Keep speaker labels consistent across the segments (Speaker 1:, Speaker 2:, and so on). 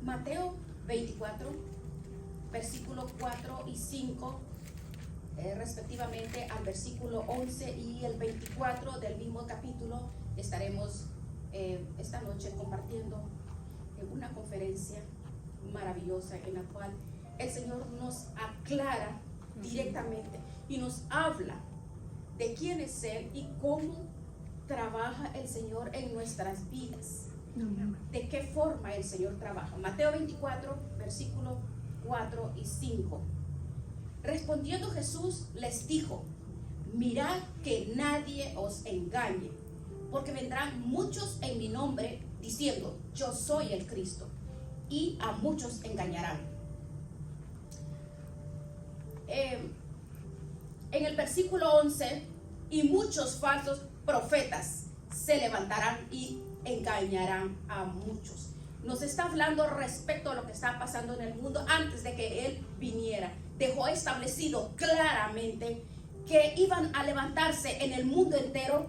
Speaker 1: Mateo 24, versículos 4 y 5, respectivamente al versículo 11 y el 24 del mismo capítulo. Estaremos esta noche compartiendo una conferencia maravillosa en la cual el Señor nos aclara directamente y nos habla de quién es Él y cómo trabaja el Señor en nuestras vidas. De qué forma el Señor trabaja. Mateo 24, versículos 4 y 5. Respondiendo Jesús les dijo: mirad que nadie os engañe, porque vendrán muchos en mi nombre diciendo: yo soy el Cristo, y a muchos engañarán. En el versículo 11, y muchos falsos profetas se levantarán y engañarán a muchos. Nos está hablando respecto a lo que está pasando en el mundo antes de que Él viniera. Dejó establecido claramente que iban a levantarse en el mundo entero.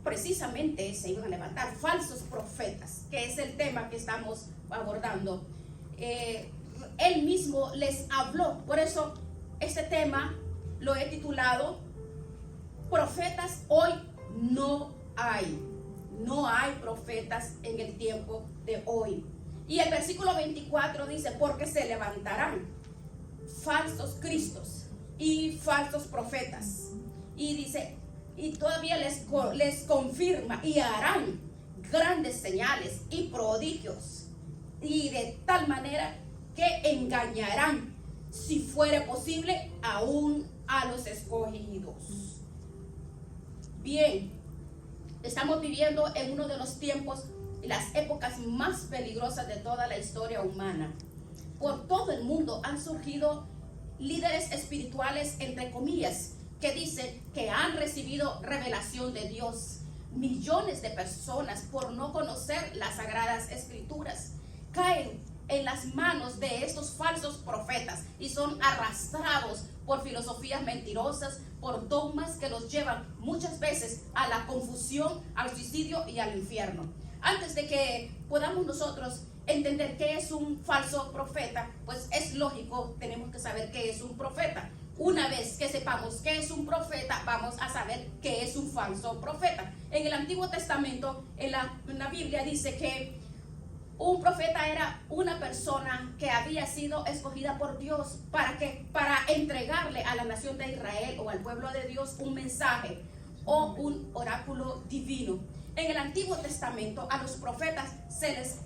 Speaker 1: Precisamente se iban a levantar falsos profetas, que es el tema que estamos abordando. Él mismo les habló. Por eso este tema lo he titulado: profetas hoy no hay. No hay profetas en el tiempo de hoy. Y el versículo 24 dice: porque se levantarán falsos cristos y falsos profetas. Y dice, y todavía les confirma: y harán grandes señales y prodigios, y de tal manera que engañarán, si fuere posible, aún a los escogidos. Bien, estamos viviendo en uno de los tiempos y las épocas más peligrosas de toda la historia humana. Por todo el mundo han surgido líderes espirituales, entre comillas, que dicen que han recibido revelación de Dios. Millones de personas, por no conocer las sagradas escrituras, caen en las manos de estos falsos profetas y son arrastrados por filosofías mentirosas, por dogmas que los llevan muchas veces a la confusión, al suicidio y al infierno. Antes de que podamos nosotros entender qué es un falso profeta, pues es lógico, tenemos que saber qué es un profeta. Una vez que sepamos qué es un profeta, vamos a saber qué es un falso profeta. En el Antiguo Testamento, en la Biblia dice que un profeta era una persona que había sido escogida por Dios. ¿Para qué? Para entregarle a la nación de Israel o al pueblo de Dios un mensaje o un oráculo divino. En el Antiguo Testamento a los profetas se les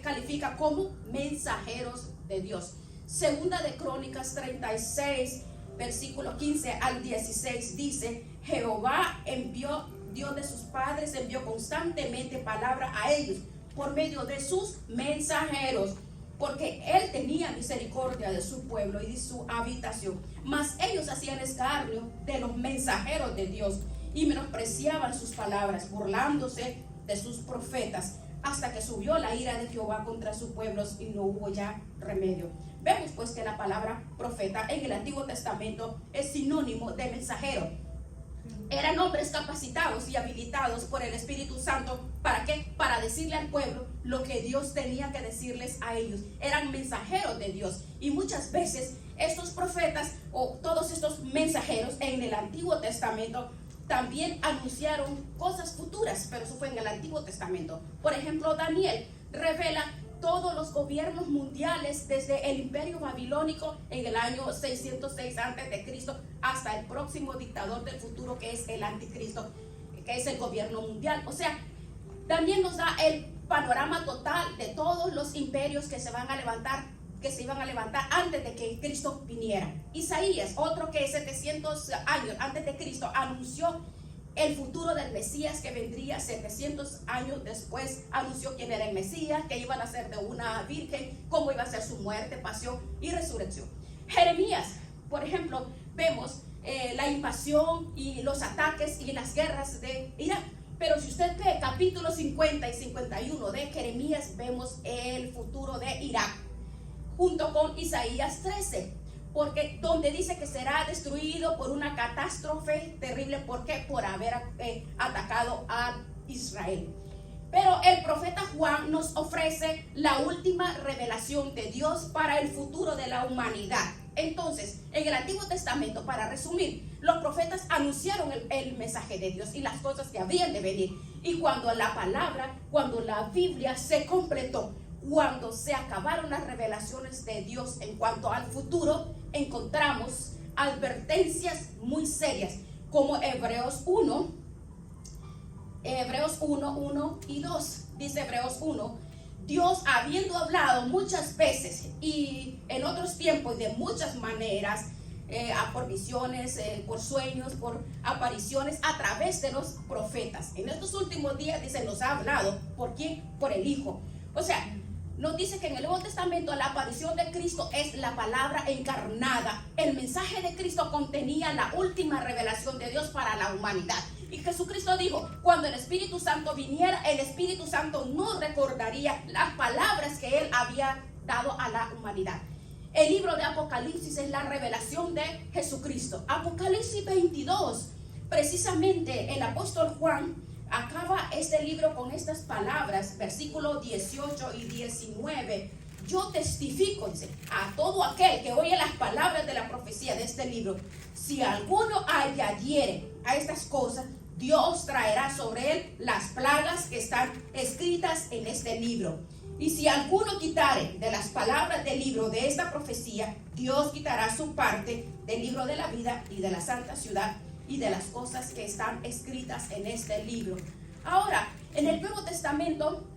Speaker 1: califica como mensajeros de Dios. Segunda de Crónicas 36, versículo 15 al 16 dice: Jehová envió, Dios de sus padres, envió constantemente palabra a ellos por medio de sus mensajeros, porque él tenía misericordia de su pueblo y de su habitación. Mas ellos hacían escarnio de los mensajeros de Dios y menospreciaban sus palabras, burlándose de sus profetas, hasta que subió la ira de Jehová contra sus pueblos y no hubo ya remedio. Vemos pues que la palabra profeta en el Antiguo Testamento es sinónimo de mensajero. Eran hombres capacitados y habilitados por el Espíritu Santo. ¿Para qué? Para decirle al pueblo lo que Dios tenía que decirles a ellos. Eran mensajeros de Dios. Y muchas veces estos profetas o todos estos mensajeros en el Antiguo Testamento también anunciaron cosas futuras, pero eso fue en el Antiguo Testamento. Por ejemplo, Daniel revela todos los gobiernos mundiales desde el imperio babilónico en el año 606 a.C. hasta el próximo dictador del futuro, que es el anticristo, que es el gobierno mundial. O sea, Daniel nos da el panorama total de todos los imperios que se van a levantar, que se iban a levantar antes de que Cristo viniera. Isaías, otro que 700 años antes de Cristo, anunció el futuro del Mesías que vendría 700 años después. Anunció quién era el Mesías, que iba a nacer de una virgen, cómo iba a ser su muerte, pasión y resurrección. Jeremías, por ejemplo, vemos la invasión y los ataques y las guerras de Irak. Pero si usted ve capítulos 50 y 51 de Jeremías, vemos el futuro de Irak, junto con Isaías 13. Porque donde dice que será destruido por una catástrofe terrible. ¿Por qué? Por haber atacado a Israel. Pero el profeta Juan nos ofrece la última revelación de Dios para el futuro de la humanidad. Entonces, en el Antiguo Testamento, para resumir, los profetas anunciaron el mensaje de Dios y las cosas que habían de venir. Y cuando la palabra, cuando la Biblia se completó, cuando se acabaron las revelaciones de Dios en cuanto al futuro, encontramos advertencias muy serias, como Hebreos 1, 1 y 2. Dice Hebreos 1: Dios, habiendo hablado muchas veces y en otros tiempos de muchas maneras, por visiones, por sueños, por apariciones, a través de los profetas. En estos últimos días, dice, nos ha hablado. ¿Por quién? Por el Hijo. O sea, nos dice que en el Nuevo Testamento la aparición de Cristo es la palabra encarnada. El mensaje de Cristo contenía la última revelación de Dios para la humanidad. Y Jesucristo dijo, cuando el Espíritu Santo viniera, el Espíritu Santo no recordaría las palabras que Él había dado a la humanidad. El libro de Apocalipsis es la revelación de Jesucristo. Apocalipsis 22, precisamente el apóstol Juan acaba este libro con estas palabras, versículos 18 y 19. Yo testifico, dice, a todo aquel que oye las palabras de la profecía de este libro, si alguno añadiere a estas cosas, Dios traerá sobre él las plagas que están escritas en este libro. Y si alguno quitare de las palabras del libro de esta profecía, Dios quitará su parte del libro de la vida y de la santa ciudad y de las cosas que están escritas en este libro. Ahora, en el Nuevo Testamento,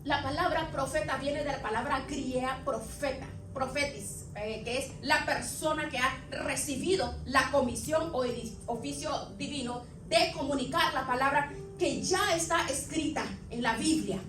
Speaker 1: la palabra profeta viene de la palabra griega profeta, profetis, que es la persona que ha recibido la comisión o el oficio divino de comunicar la palabra que ya está escrita en la Biblia,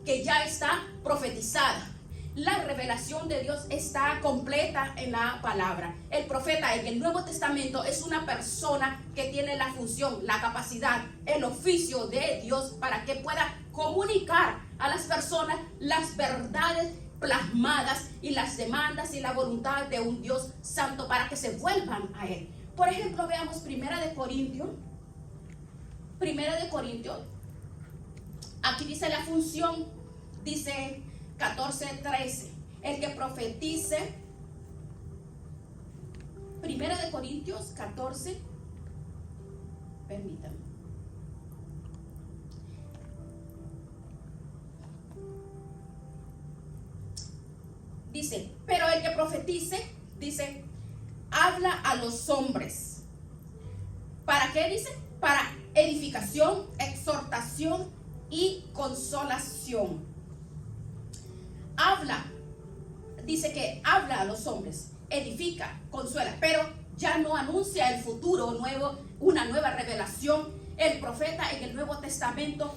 Speaker 1: que ya está profetizada. La revelación de Dios está completa en la palabra. El profeta en el Nuevo Testamento es una persona que tiene la función, la capacidad, el oficio de Dios para que pueda comunicar a las personas las verdades plasmadas y las demandas y la voluntad de un Dios santo para que se vuelvan a Él. Por ejemplo, veamos Primera de Corintios. Aquí dice la función, dice 14:13. El que profetice. Primera de Corintios 14. Permítanme. Dice, pero el que profetice, dice, habla a los hombres. ¿Para qué dice? Para edificación, exhortación y consolación. Habla, dice que habla a los hombres, edifica, consuela, pero ya no anuncia el futuro nuevo, una nueva revelación. El profeta en el Nuevo Testamento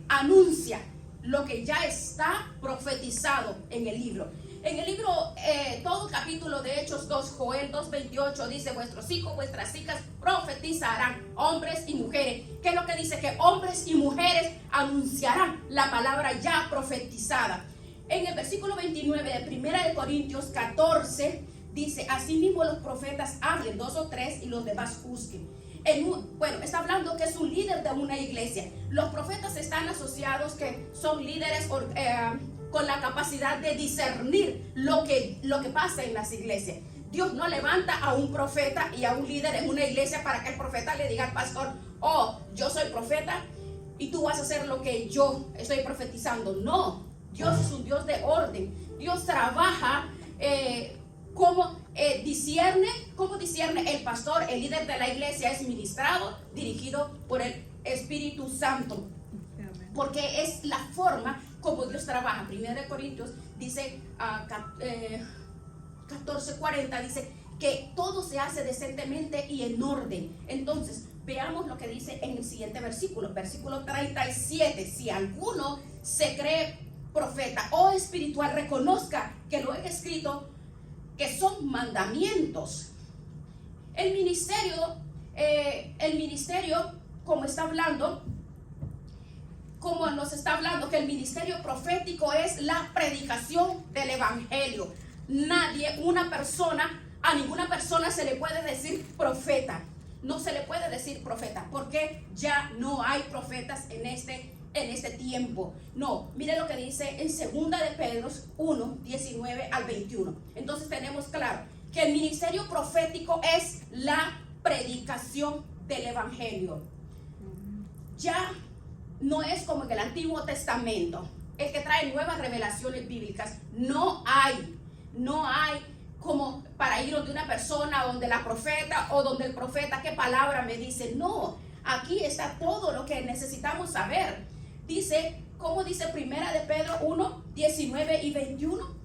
Speaker 1: anuncia lo que ya está profetizado en el libro. En el libro, todo capítulo de Hechos 2, Joel 2:28 dice, vuestros hijos, vuestras hijas profetizarán, hombres y mujeres. ¿Qué es lo que dice? Que hombres y mujeres anunciarán la palabra ya profetizada. En el versículo 29 de Primera de Corintios 14 dice, asimismo los profetas hablen 2 o 3 y los demás juzguen. Bueno, está hablando que es un líder de una iglesia. Los profetas están asociados que son líderes con la capacidad de discernir lo que pasa en las iglesias. Dios no levanta a un profeta y a un líder en una iglesia para que el profeta le diga al pastor, oh, yo soy profeta y tú vas a hacer lo que yo estoy profetizando. No, Dios es un Dios de orden. Dios trabaja como discierne el pastor, el líder de la iglesia es ministrado, dirigido por el Espíritu Santo. Porque es la forma como Dios trabaja. 1 Corintios dice 14:40 dice que todo se hace decentemente y en orden. Entonces, veamos lo que dice en el siguiente versículo 37. Si alguno se cree profeta o espiritual, reconozca que lo he escrito, que son mandamientos. El ministerio, como nos está hablando, que el ministerio profético es la predicación del evangelio. A ninguna persona se le puede decir profeta. No se le puede decir profeta, porque ya no hay profetas en este en este tiempo. No, mire lo que dice en 2 de Pedro 1, 19 al 21. Entonces tenemos claro que el ministerio profético es la predicación del evangelio. Ya no es como en el Antiguo Testamento, el que trae nuevas revelaciones bíblicas. No hay como para ir donde una persona, donde la profeta o donde el profeta, qué palabra me dice. No, aquí está todo lo que necesitamos saber. Dice, como dice 1 de Pedro 1, 19 y 21,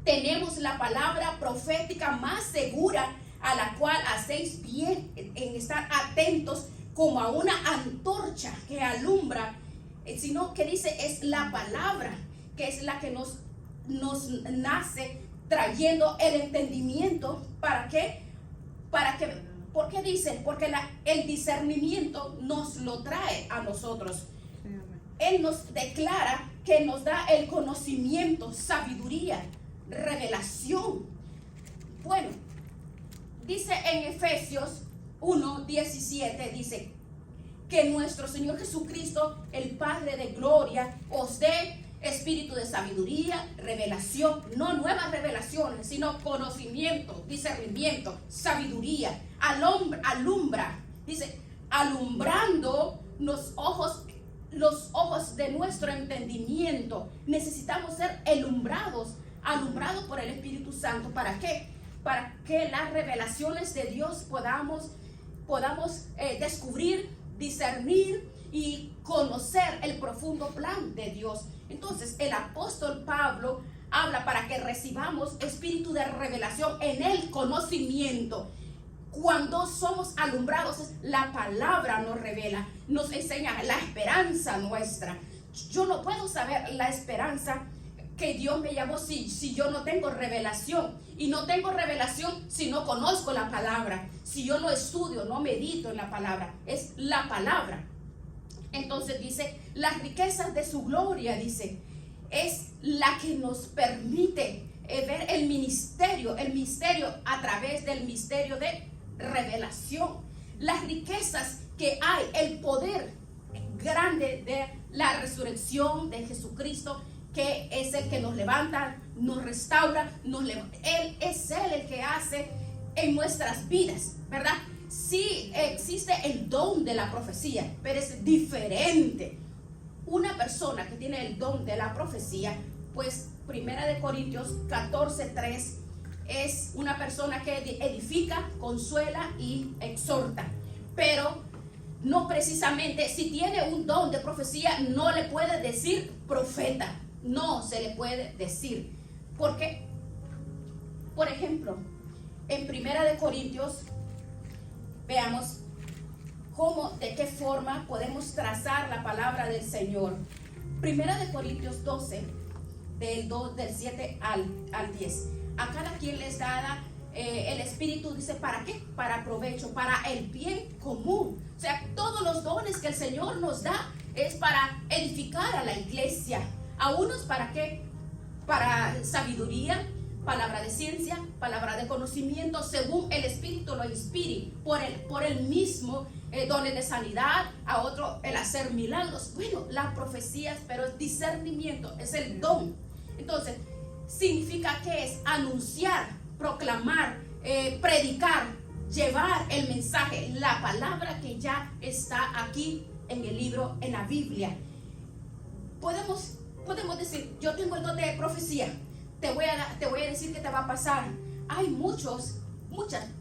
Speaker 1: tenemos la palabra profética más segura, a la cual hacéis bien en estar atentos como a una antorcha que alumbra, sino que dice es la palabra, que es la que nos nace trayendo el entendimiento. ¿Para qué? ¿Por qué dice? Porque el discernimiento nos lo trae a nosotros. Él nos declara que nos da el conocimiento, sabiduría, revelación. Bueno, dice en Efesios 1:17, dice que nuestro Señor Jesucristo, el Padre de gloria, os dé espíritu de sabiduría, revelación, no nuevas revelaciones, sino conocimiento, discernimiento, sabiduría, alumbra, dice, alumbrando los ojos de nuestro entendimiento. Necesitamos ser alumbrados por el Espíritu Santo. ¿Para qué? Para que las revelaciones de Dios podamos descubrir, discernir y conocer el profundo plan de Dios. Entonces el apóstol Pablo habla para que recibamos espíritu de revelación en el conocimiento. Cuando somos alumbrados, la palabra nos revela, nos enseña la esperanza nuestra. Yo no puedo saber la esperanza que Dios me llamó si yo no tengo revelación. Y no tengo revelación si no conozco la palabra. Si yo no estudio, no medito en la palabra. Es la palabra. Entonces dice, las riquezas de su gloria, dice, es la que nos permite ver el misterio a través del misterio de revelación. Las riquezas que hay, el poder grande de la resurrección de Jesucristo, que es el que nos levanta, nos restaura, Él es el que hace en nuestras vidas, ¿verdad? Sí existe el don de la profecía, pero es diferente. Una persona que tiene el don de la profecía, pues 1 de Corintios 14:3, es una persona que edifica, consuela y exhorta. Pero no precisamente, si tiene un don de profecía, no le puede decir profeta. No se le puede decir. Porque, por ejemplo, en 1 de Corintios, veamos de qué forma podemos trazar la palabra del Señor. 1 de Corintios 12, del 7 al 10. A cada quien les da el Espíritu, dice, ¿para qué? Para provecho, para el bien común. O sea, todos los dones que el Señor nos da es para edificar a la iglesia. A unos, ¿para qué? Para sabiduría, palabra de ciencia, palabra de conocimiento, según el Espíritu lo inspire, por el mismo dones de sanidad, a otro el hacer milagros. Bueno, las profecías, pero el discernimiento es el don. Entonces, significa que es anunciar, proclamar, predicar, llevar el mensaje, la palabra que ya está aquí en el libro, en la Biblia. Podemos decir, yo tengo el don de profecía, te voy a decir qué te va a pasar. Hay muchas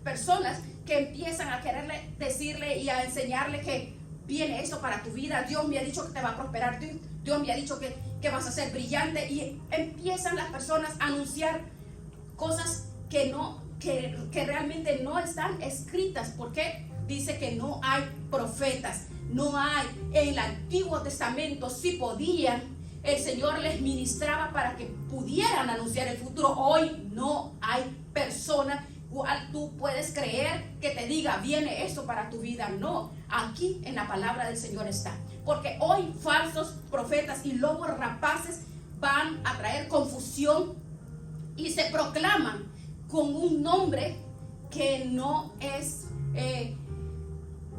Speaker 1: personas que empiezan a quererle decirle y a enseñarle que viene eso para tu vida. Dios me ha dicho que te va a prosperar, Dios me ha dicho que vas a ser brillante, y empiezan las personas a anunciar cosas que realmente no están escritas, porque dice que no hay profetas, no hay. En el Antiguo Testamento sí podían, el Señor les ministraba para que pudieran anunciar el futuro. Hoy no hay persona cual tú puedes creer que te diga viene esto para tu vida. No, aquí en la palabra del Señor está. Porque hoy falsos profetas y lobos rapaces van a traer confusión y se proclaman con un nombre que no es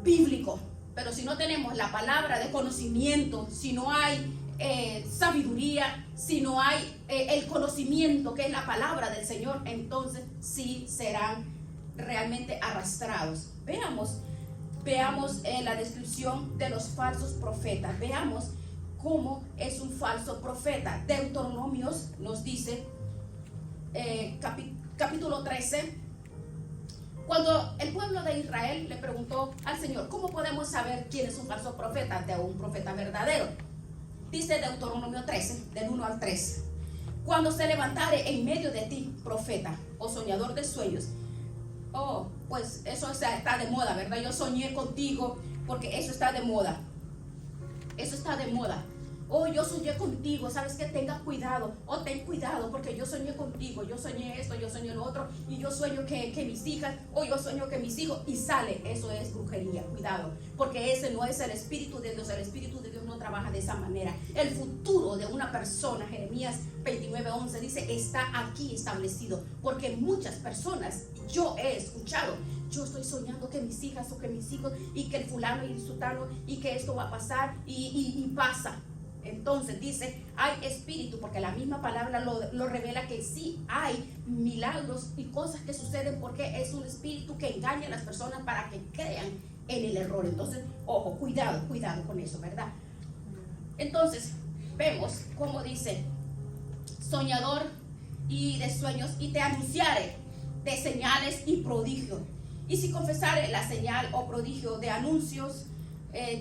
Speaker 1: bíblico. Pero si no tenemos la palabra de conocimiento, si no hay sabiduría, si no hay el conocimiento que es la palabra del Señor, entonces sí serán realmente arrastrados. Veamos la descripción de los falsos profetas. Veamos cómo es un falso profeta. Deuteronomios nos dice, capítulo 13, cuando el pueblo de Israel le preguntó al Señor, ¿cómo podemos saber quién es un falso profeta de un profeta verdadero? Dice Deuteronomio 13, del 1 al 3. Cuando se levantare en medio de ti profeta o soñador de sueños. Oh, pues eso está de moda, ¿verdad? Yo soñé contigo porque eso está de moda. Eso está de moda. Oh, yo soñé contigo, ¿sabes qué? Tenga cuidado. Oh, ten cuidado porque yo soñé contigo. Yo soñé esto, yo soñé lo otro. Y yo sueño que mis hijas, o yo sueño que mis hijos. Y sale, eso es brujería. Cuidado, porque ese no es el Espíritu de Dios. El Espíritu de Dios no trabaja de esa manera. El futuro de una persona, Jeremías 29:11 dice, está aquí establecido. Porque muchas personas, yo he escuchado, yo estoy soñando que mis hijas o que mis hijos, y que el fulano y el sutano, y que esto va a pasar, y pasa. Entonces dice, hay espíritu, porque la misma palabra lo revela, que sí hay milagros y cosas que suceden, porque es un espíritu que engaña a las personas para que crean en el error. Entonces, ojo, cuidado con eso, ¿verdad? Entonces, vemos cómo dice, soñador y de sueños, y te anunciaré de señales y prodigios. Y si confesare la señal o prodigio de anuncios,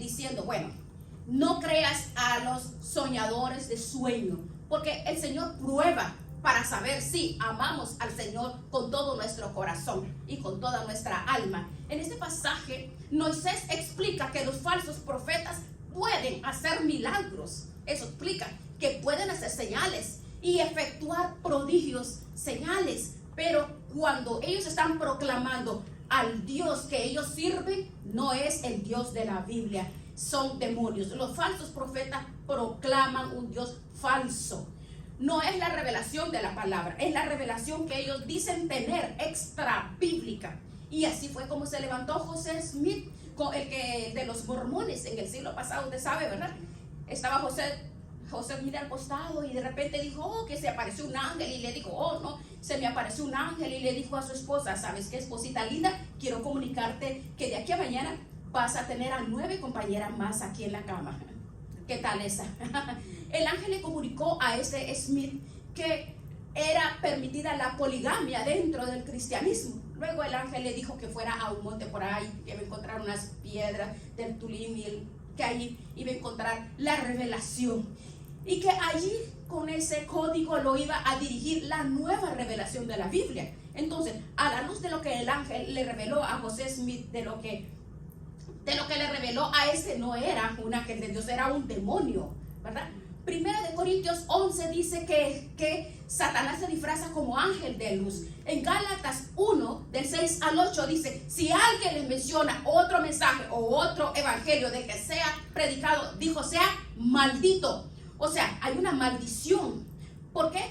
Speaker 1: diciendo, bueno, no creas a los soñadores de sueño, porque el Señor prueba para saber si amamos al Señor con todo nuestro corazón y con toda nuestra alma. En este pasaje, Moisés explica que los falsos profetas pueden hacer milagros. Eso explica que pueden hacer señales y efectuar prodigios, señales. Pero cuando ellos están proclamando al Dios que ellos sirven, no es el Dios de la Biblia. Son demonios. Los falsos profetas proclaman un Dios falso. No es la revelación de la palabra, es la revelación que ellos dicen tener, extra bíblica. Y así fue como se levantó José Smith, el que de los mormones en el siglo pasado, usted sabe, ¿verdad? Estaba José Smith al costado, y de repente dijo, oh, que se apareció un ángel, y le dijo, oh, no, se me apareció un ángel, y le dijo a su esposa, ¿sabes qué, esposita linda? Quiero comunicarte que de aquí a mañana vas a tener a 9 compañeras más aquí en la cama. ¿Qué tal esa? El ángel le comunicó a ese Smith que era permitida la poligamia dentro del cristianismo. Luego el ángel le dijo que fuera a un monte por ahí, que iba a encontrar unas piedras del Tulim, y que allí iba a encontrar la revelación. Y que allí con ese código lo iba a dirigir la nueva revelación de la Biblia. Entonces, a la luz de lo que el ángel le reveló a José Smith, de lo que le reveló a ese, no era un ángel de Dios, era un demonio, ¿verdad? Primera de Corintios 11 dice que Satanás se disfraza como ángel de luz. En Gálatas 1, del 6 al 8 dice, si alguien les menciona otro mensaje o otro evangelio de que sea predicado, dijo, sea maldito. O sea, hay una maldición. ¿Por qué?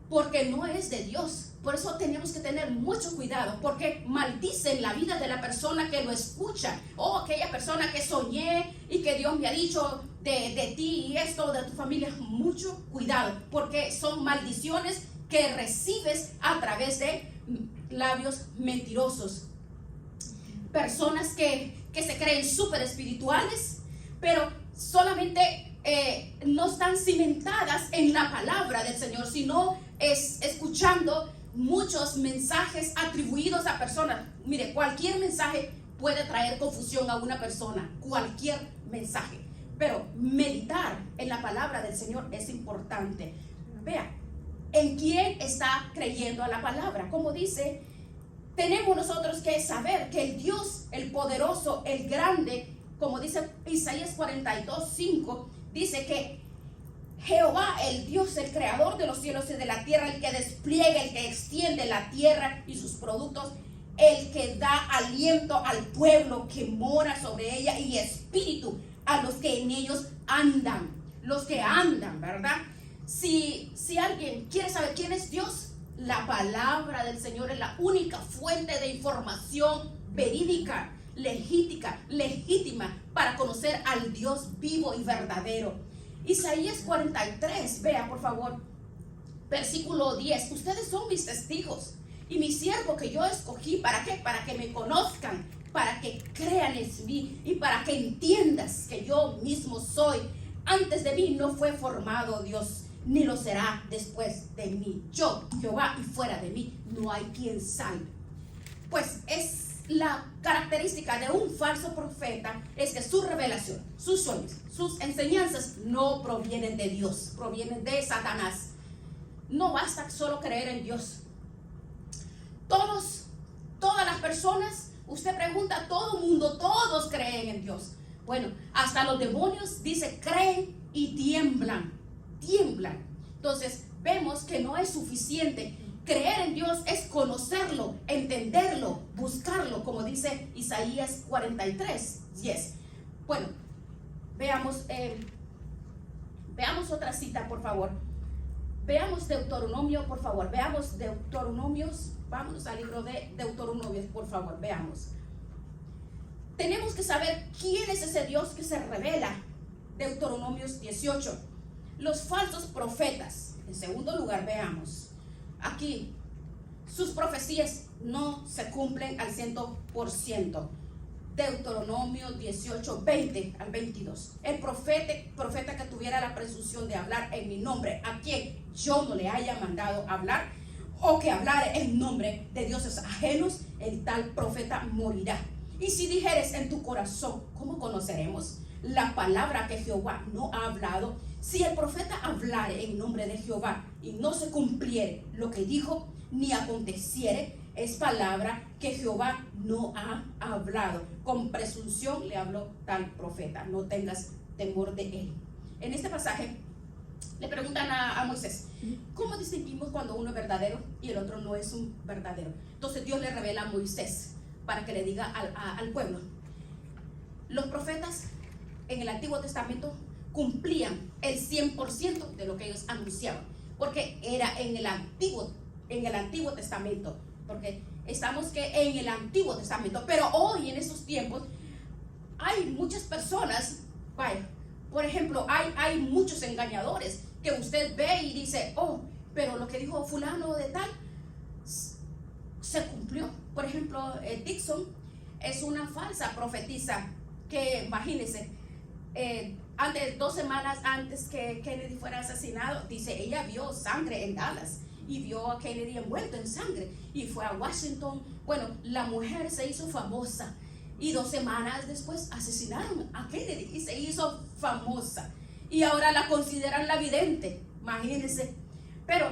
Speaker 1: Porque no es de Dios. Por eso tenemos que tener mucho cuidado, porque maldicen la vida de la persona que lo escucha. Oh, aquella persona que soñé y que Dios me ha dicho de ti y esto, de tu familia. Mucho cuidado, porque son maldiciones que recibes a través de labios mentirosos. Personas que se creen súper espirituales, pero solamente no están cimentadas en la palabra del Señor, sino escuchando muchos mensajes atribuidos a personas. Mire, cualquier mensaje puede traer confusión a una persona, cualquier mensaje, pero meditar en la palabra del Señor es importante. Vea, ¿en quién está creyendo a la palabra? Como dice, tenemos nosotros que saber que el Dios, el poderoso, el grande, como dice Isaías 42:5, dice que Jehová, el Dios, el creador de los cielos y de la tierra, el que despliega, el que extiende la tierra y sus productos, el que da aliento al pueblo que mora sobre ella, y espíritu a los que en ellos andan, los que andan, ¿verdad? Si alguien quiere saber quién es Dios, la palabra del Señor es la única fuente de información verídica. legítima para conocer al Dios vivo y verdadero. Isaías 43, vea por favor, versículo 10. Ustedes son mis testigos y mi siervo que yo escogí. ¿Para qué? Para que me conozcan, para que crean en mí y para que entiendas que yo mismo soy. Antes de mí no fue formado Dios, ni lo será después de mí. Yo, Jehová, y fuera de mí no hay quien salve. Pues es la característica de un falso profeta, es que su revelación, sus sueños, sus enseñanzas no provienen de Dios, provienen de Satanás. No basta solo creer en Dios. Todas las personas, usted pregunta, todo el mundo, todos creen en Dios. Bueno, hasta los demonios, dice, creen y tiemblan. Entonces, vemos que no es suficiente. Creer en Dios es conocerlo, entenderlo, buscarlo, como dice Isaías 43, 10. Bueno, veamos otra cita, por favor. Veamos Deuteronomio, por favor. Veamos Deuteronomios. Vámonos al libro de Deuteronomios, por favor. Veamos. Tenemos que saber quién es ese Dios que se revela. Deuteronomios 18. Los falsos profetas. En segundo lugar, veamos. Aquí, sus profecías no se cumplen al 100%. Deuteronomio 18, 20 al 22. El profeta que tuviera la presunción de hablar en mi nombre, a quien yo no le haya mandado hablar, o que hablar en nombre de dioses ajenos, el tal profeta morirá. Y si dijeres en tu corazón, ¿cómo conoceremos la palabra que Jehová no ha hablado? Si el profeta hablare en nombre de Jehová y no se cumpliere lo que dijo, ni aconteciere, es palabra que Jehová no ha hablado. Con presunción le habló tal profeta. No tengas temor de él. En este pasaje le preguntan a Moisés, ¿cómo distinguimos cuando uno es verdadero y el otro no es un verdadero? Entonces Dios le revela a Moisés para que le diga al pueblo. Los profetas en el Antiguo Testamento cumplían el 100% de lo que ellos anunciaban, porque era en el Antiguo Testamento, porque estamos que en el Antiguo Testamento, pero hoy en estos tiempos hay muchas personas, vaya, por ejemplo, hay muchos engañadores que usted ve y dice, oh, pero lo que dijo fulano de tal se cumplió. Por ejemplo, Dixon es una falsa profetisa que, imagínense, 2 semanas antes que Kennedy fuera asesinado, dice, ella vio sangre en Dallas y vio a Kennedy envuelto en sangre y fue a Washington. Bueno, la mujer se hizo famosa y 2 semanas después asesinaron a Kennedy y se hizo famosa y ahora la consideran la vidente, imagínense. Pero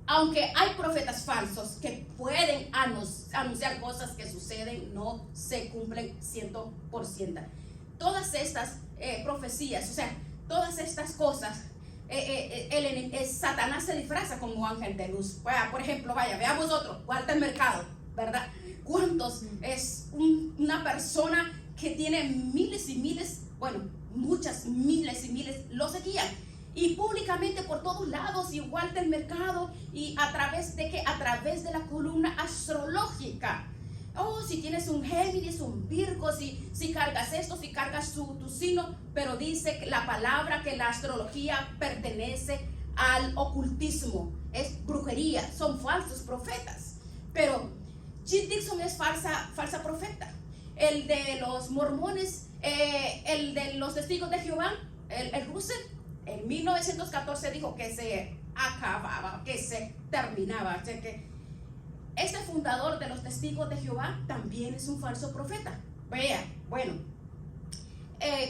Speaker 1: aunque hay profetas falsos que pueden anunciar cosas que suceden, no se cumplen 100%. Todas estas profecías, o sea, todas estas cosas, Satanás se disfraza como ángel de luz. Por ejemplo, veamos otro, Walter Mercado, ¿verdad? ¿Cuántos es una persona que tiene miles y miles, bueno, muchas miles y miles lo seguían? Y públicamente por todos lados, y Walter Mercado, y a través de la columna astrológica. Oh, si tienes un Géminis, un Virgo, si cargas esto, si cargas tu signo, pero dice la palabra que la astrología pertenece al ocultismo, es brujería, son falsos profetas. Pero Jim Dixon es falsa profeta. El de los mormones, el de los testigos de Jehová, el Russell, en 1914 dijo que se acababa, que se terminaba. O sea que este fundador de los testigos de Jehová también es un falso profeta. Vea, bueno,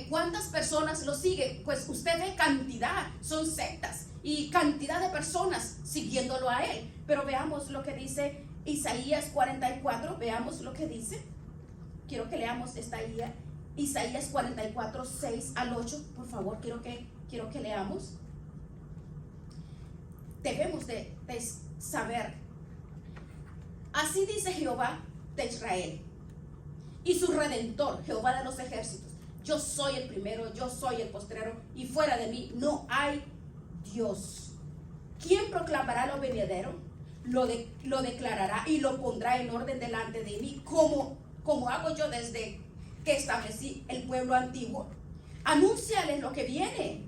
Speaker 1: ¿cuántas personas lo siguen? Pues usted ve cantidad, son sectas y cantidad de personas siguiéndolo a él. Pero veamos lo que dice Isaías 44, veamos lo que dice. Quiero que leamos Isaías 44, 6 al 8, por favor, quiero que leamos. Debemos de saber. Así dice Jehová de Israel y su Redentor, Jehová de los ejércitos: yo soy el primero, yo soy el postrero, y fuera de mí no hay Dios. ¿Quién proclamará lo venidero? Lo declarará y lo pondrá en orden delante de mí, como como hago yo desde que establecí el pueblo antiguo. Anúnciales lo que viene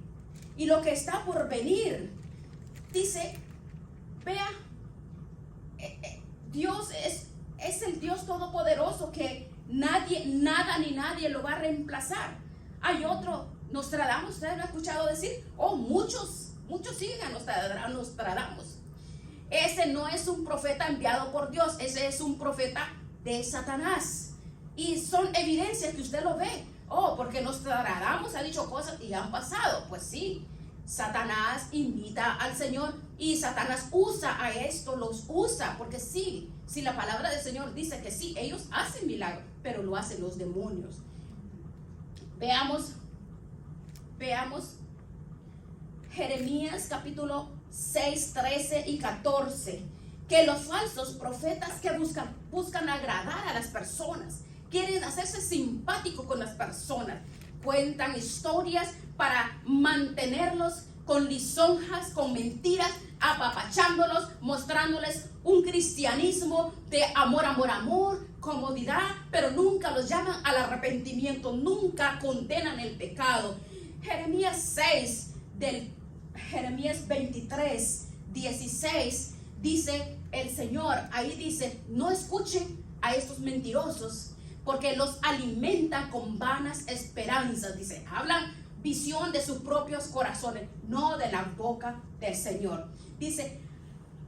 Speaker 1: y lo que está por venir. Dice, vea, Dios es el Dios todopoderoso que nadie, nada ni nadie lo va a reemplazar. Hay otro, Nostradamus, ¿ustedes lo han escuchado decir? Muchos siguen a Nostradamus. Ese no es un profeta enviado por Dios, ese es un profeta de Satanás. Y son evidencias que usted lo ve. Porque Nostradamus ha dicho cosas y han pasado. Pues sí, Satanás imita al Señor y Satanás usa a esto, los usa, porque sí, si la palabra del Señor dice que sí, ellos hacen milagros, pero lo hacen los demonios. Veamos Jeremías capítulo 6, 13 y 14, que los falsos profetas que buscan agradar a las personas, quieren hacerse simpáticos con las personas, cuentan historias para mantenerlos con lisonjas, con mentiras, apapachándolos, mostrándoles un cristianismo de amor, comodidad, pero nunca los llaman al arrepentimiento, nunca condenan el pecado. Jeremías 6, del Jeremías 23, 16, dice el Señor, ahí dice, no escuchen a estos mentirosos, porque los alimentan con vanas esperanzas. Dice, hablan visión de sus propios corazones, no de la boca del Señor. Dice,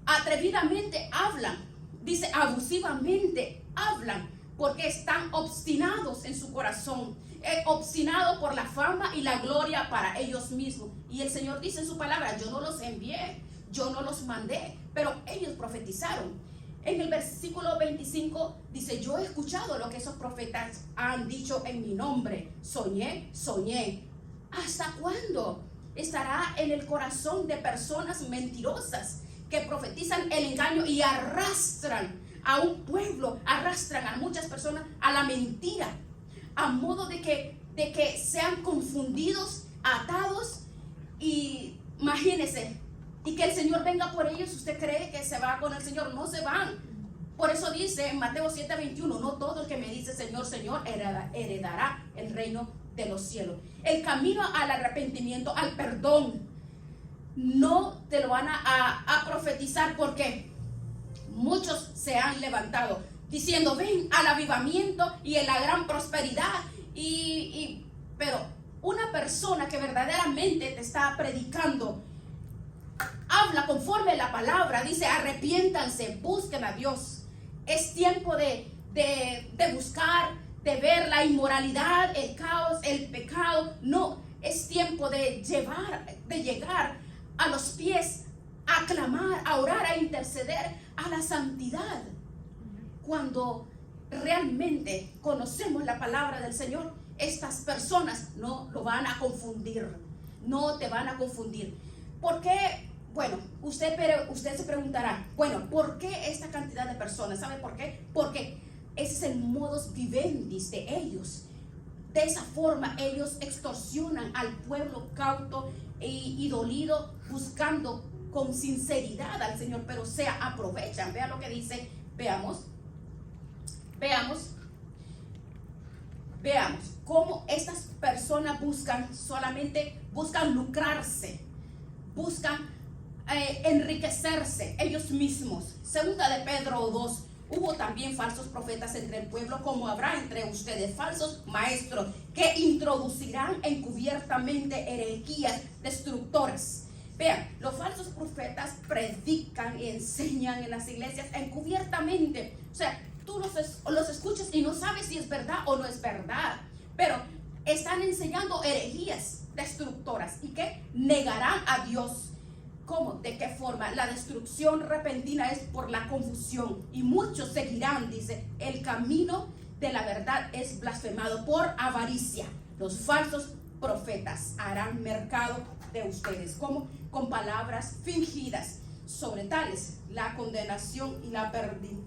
Speaker 1: atrevidamente hablan, dice, abusivamente hablan, porque están obstinados en su corazón, obstinados por la fama y la gloria para ellos mismos. Y el Señor dice en su palabra, yo no los envié, yo no los mandé, pero ellos profetizaron. En el versículo 25 dice, yo he escuchado lo que esos profetas han dicho en mi nombre. Soñé. ¿Hasta cuándo estará en el corazón de personas mentirosas que profetizan el engaño y arrastran a un pueblo, arrastran a muchas personas a la mentira, a modo de que sean confundidos, atados? Y imagínense, y que el Señor venga por ellos. ¿Usted cree que se va con el Señor? No se van. Por eso dice en Mateo 7:21, no todo el que me dice Señor, Señor heredará el reino de los cielos. El camino al arrepentimiento, al perdón, no te lo van a profetizar, porque muchos se han levantado diciendo, ven al avivamiento y en la gran prosperidad, pero una persona que verdaderamente te está predicando, habla conforme a la palabra, dice, arrepiéntanse, busquen a Dios. Es tiempo de buscar, de ver la inmoralidad, el caos, el pecado. No, es tiempo de llegar a los pies, a clamar, a orar, a interceder, a la santidad. Cuando realmente conocemos la palabra del Señor, estas personas no lo van a confundir, no te van a confundir. ¿Por qué? Bueno, usted se preguntará, bueno, ¿por qué esta cantidad de personas? ¿Sabe por qué? Porque ese es el modus vivendi de ellos. De esa forma ellos extorsionan al pueblo cauto y dolido, buscando con sinceridad al Señor, pero se aprovechan. Vea lo que dice, veamos cómo estas personas buscan lucrarse, buscan enriquecerse ellos mismos. Segunda de Pedro 2, hubo también falsos profetas entre el pueblo, como habrá entre ustedes falsos maestros que introducirán encubiertamente herejías destructoras. Vean, los falsos profetas predican y enseñan en las iglesias encubiertamente. O sea, tú los escuchas y no sabes si es verdad o no es verdad, pero están enseñando herejías destructoras y que negarán a Dios. ¿Cómo? ¿De qué forma? La destrucción repentina es por la confusión, y muchos seguirán, dice, el camino de la verdad es blasfemado por avaricia. Los falsos profetas harán mercado de ustedes, como con palabras fingidas. Sobre tales, la condenación y la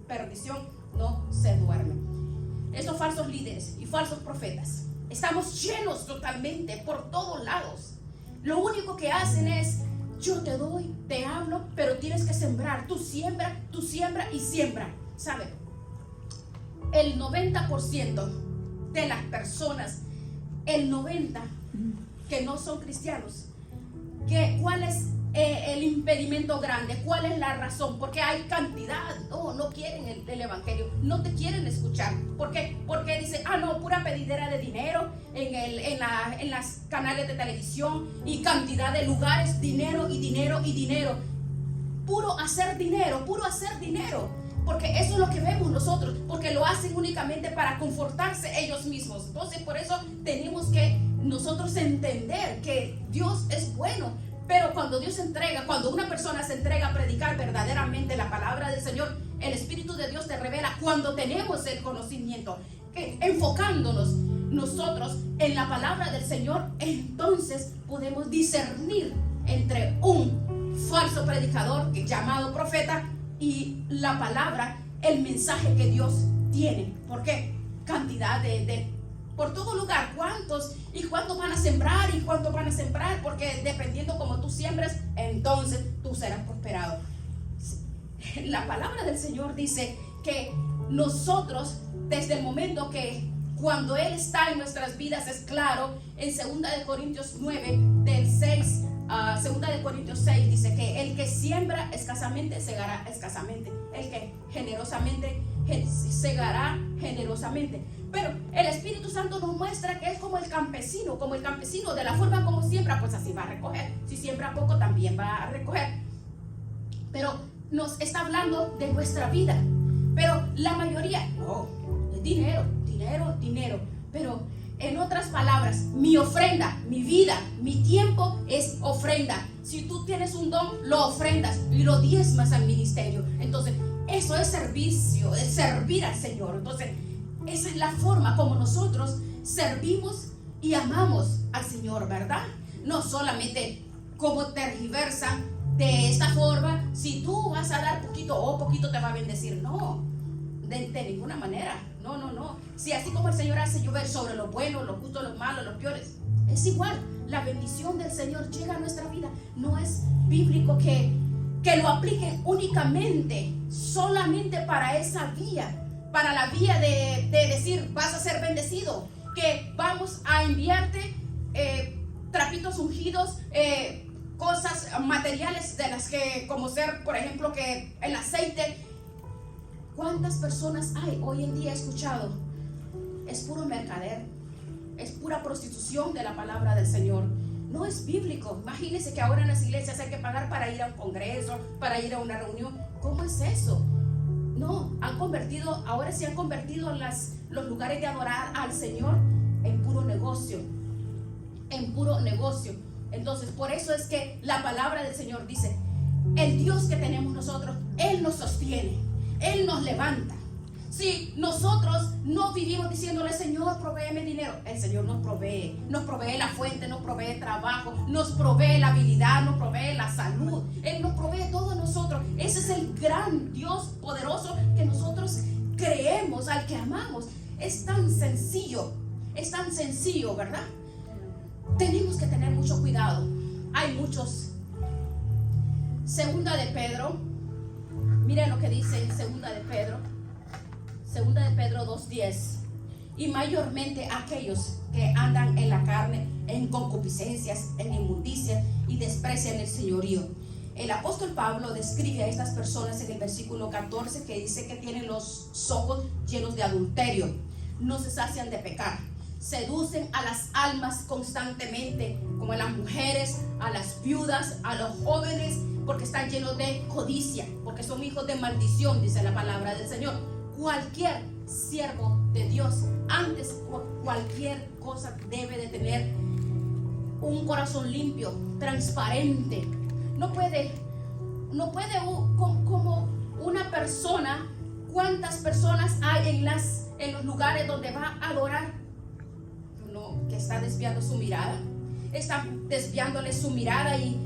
Speaker 1: perdición no se duermen. Estos falsos líderes y falsos profetas, estamos llenos totalmente por todos lados. Lo único que hacen es, yo te doy, te hablo, pero tienes que sembrar. Tú siembra y siembra. ¿Sabe? el 90% de las personas, el 90% que no son cristianos, ¿cuál es el impedimento grande? ¿Cuál es la razón? Porque hay cantidad, no quieren el evangelio, no te quieren escuchar. ¿Por qué? Porque dicen, no, pura pedidera de dinero en las canales de televisión y cantidad de lugares, dinero y dinero y dinero. Puro hacer dinero. Porque eso es lo que vemos nosotros, porque lo hacen únicamente para confortarse ellos mismos. Entonces, por eso tenemos que nosotros entender que Dios es bueno. Pero cuando cuando una persona se entrega a predicar verdaderamente la palabra del Señor, el Espíritu de Dios te revela cuando tenemos el conocimiento, enfocándonos nosotros en la palabra del Señor, entonces podemos discernir entre un falso predicador llamado profeta y la palabra, el mensaje que Dios tiene. ¿Por qué? Cantidad por todo lugar, cuántos van a sembrar y cuántos van a sembrar, porque dependiendo como tú siembres, entonces tú serás prosperado. La palabra del Señor dice que nosotros, desde el momento que cuando Él está en nuestras vidas, es claro, en 2 de Corintios 9, del 6, 2 de Corintios 6, dice que el que siembra escasamente, segará escasamente. El que generosamente, segará generosamente. Pero el Espíritu Santo nos muestra que es como el campesino, de la forma como siembra, pues así va a recoger. Si siembra poco, también va a recoger. Pero nos está hablando de nuestra vida. Pero la mayoría, no, es dinero. Pero en otras palabras, mi ofrenda, mi vida, mi tiempo es ofrenda. Si tú tienes un don, lo ofrendas y lo diezmas al ministerio. Entonces, eso es servicio, es servir al Señor. Entonces, esa es la forma como nosotros servimos y amamos al Señor, ¿verdad? No solamente como tergiversa de esta forma, si tú vas a dar poquito te va a bendecir. No, de ninguna manera. No. Si así como el Señor hace llover sobre lo bueno, lo justo, lo malo, los peores, es igual. La bendición del Señor llega a nuestra vida. No es bíblico que lo apliquen únicamente, solamente para esa vía. Para la vía de decir, vas a ser bendecido, que vamos a enviarte trapitos ungidos, cosas materiales de las que, como ser, por ejemplo, que el aceite. ¿Cuántas personas hay hoy en día? He escuchado, es puro mercader, es pura prostitución de la palabra del Señor. No es bíblico. Imagínense que ahora en las iglesias hay que pagar para ir a un congreso, para ir a una reunión. ¿Cómo es eso? No, ahora se han convertido los lugares de adorar al Señor en puro negocio. Entonces, por eso es que la palabra del Señor dice, el Dios que tenemos nosotros, Él nos sostiene, Él nos levanta. Si nosotros no vivimos diciéndole, Señor, provéeme dinero, el Señor nos provee la fuente, nos provee trabajo, nos provee la habilidad, nos provee la salud. Él nos provee todo a nosotros. Ese es el gran Dios poderoso que nosotros creemos, al que amamos. Es tan sencillo, ¿verdad? Tenemos que tener mucho cuidado. Hay muchos. Segunda de Pedro, miren lo que dice en Segunda de Pedro 2:10. Y mayormente aquellos que andan en la carne, en concupiscencias, en inmundicias y desprecian el señorío. El apóstol Pablo describe a estas personas en el versículo 14, que dice que tienen los ojos llenos de adulterio, no se sacian de pecar, seducen a las almas constantemente, como a las mujeres, a las viudas, a los jóvenes, porque están llenos de codicia, porque son hijos de maldición, dice la palabra del Señor. Cualquier siervo de Dios, antes cualquier cosa, debe de tener un corazón limpio, transparente. No puede como una persona. ¿Cuántas personas hay en los lugares donde va a adorar? Uno que está desviando su mirada, está desviándole su mirada y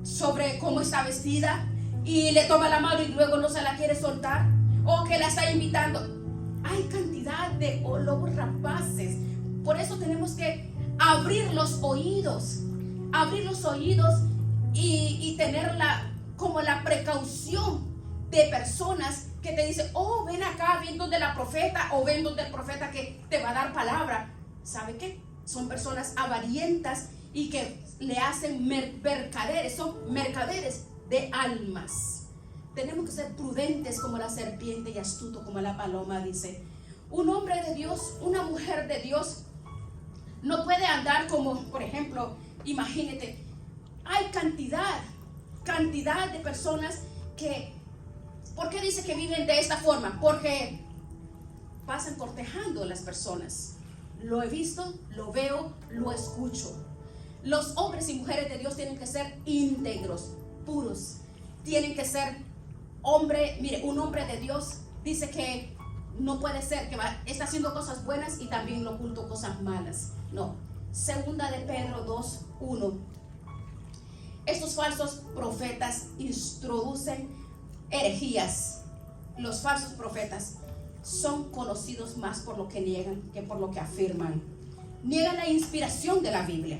Speaker 1: sobre cómo está vestida, y le toma la mano y luego no se la quiere soltar, o que la está invitando. Hay cantidad de lobos rapaces. Por eso tenemos que abrir los oídos y tener como la precaución de personas que te dice, oh, ven acá, ven donde la profeta, o ven donde el profeta que te va a dar palabra. ¿Sabe qué? Son personas avarientas y que le hacen mercaderes, son mercaderes de almas. Tenemos que ser prudentes como la serpiente y astuto como la paloma, dice. Un hombre de Dios, una mujer de Dios, no puede andar como, por ejemplo, imagínate, hay cantidad de personas que, ¿por qué dice que viven de esta forma? Porque pasan cortejando a las personas. Lo he visto, lo veo, lo escucho. Los hombres y mujeres de Dios tienen que ser íntegros, puros. Tienen que ser hombre, mire, un hombre de Dios dice que no puede ser que está haciendo cosas buenas y también lo oculto cosas malas. No. Segunda de Pedro 2:1. Estos falsos profetas introducen herejías. Los falsos profetas son conocidos más por lo que niegan que por lo que afirman. Niegan la inspiración de la Biblia,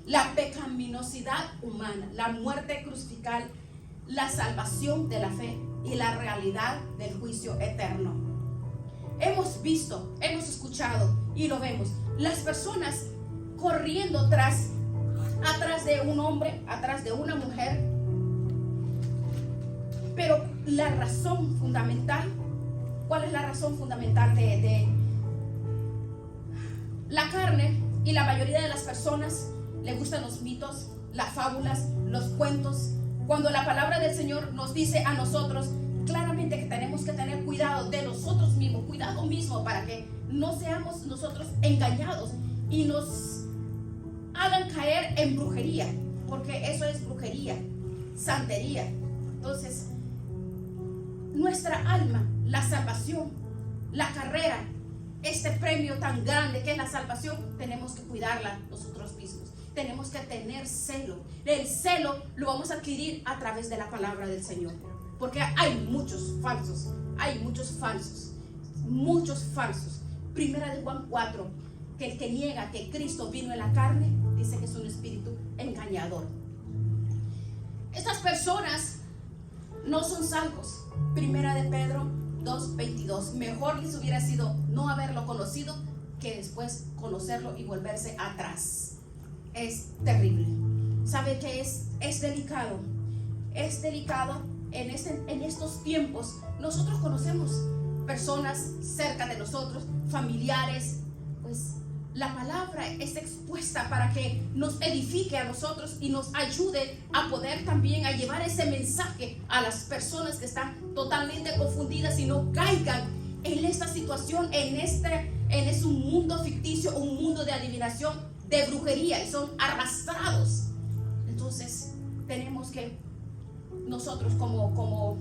Speaker 1: la pecaminosidad humana, la muerte crucificada, la salvación de la fe y la realidad del juicio eterno. Hemos visto, hemos escuchado y lo vemos, las personas corriendo atrás de un hombre, atrás de una mujer, pero la razón fundamental, ¿cuál es la razón fundamental de la carne? Y la mayoría de las personas le gustan los mitos, las fábulas, los cuentos, cuando la palabra del Señor nos dice a nosotros claramente que tenemos que tener cuidado de nosotros mismos, cuidado mismo para que no seamos nosotros engañados y nos hagan caer en brujería, porque eso es brujería, santería. Entonces, nuestra alma, la salvación, la carrera, este premio tan grande que es la salvación, tenemos que cuidarla nosotros mismos. Tenemos que tener celo. El celo lo vamos a adquirir a través de la palabra del Señor, porque hay muchos falsos. Primera de Juan 4, que el que niega que Cristo vino en la carne, dice que es un espíritu engañador. Estas personas no son salvos. Primera de Pedro 2:22. Mejor les hubiera sido no haberlo conocido que después conocerlo y volverse atrás. Es terrible. ¿Sabe qué es? Es delicado. Es delicado en estos tiempos. Nosotros conocemos personas cerca de nosotros, familiares, pues la palabra es expuesta para que nos edifique a nosotros y nos ayude a poder también a llevar ese mensaje a las personas que están totalmente confundidas y no caigan en esta situación, en un mundo ficticio, un mundo de adivinación, de brujería, y son arrastrados. Entonces tenemos que nosotros como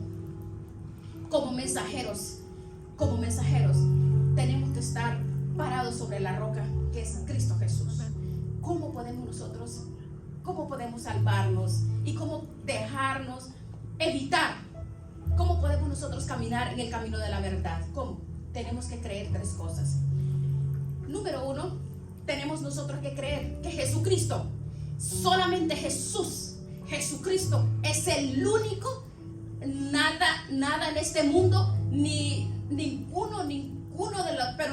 Speaker 1: mensajeros tenemos que estar parados sobre la roca que es Cristo Jesús. ¿Cómo podemos salvarnos y cómo dejarnos evitar? ¿Cómo podemos nosotros caminar en el camino de la verdad? ¿Cómo? Tenemos que creer 3 cosas. Número 1, tenemos nosotros que creer que Jesucristo, solamente Jesucristo es el único, nada en este mundo,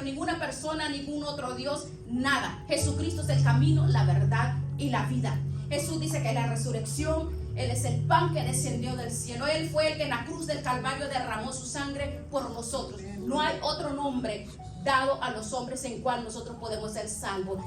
Speaker 1: ninguna persona, ningún otro Dios, nada. Jesucristo es el camino, la verdad y la vida. Jesús dice que la resurrección, Él es el pan que descendió del cielo. Él fue el que en la cruz del Calvario derramó su sangre por nosotros. No hay otro nombre dado a los hombres en cual nosotros podemos ser salvos.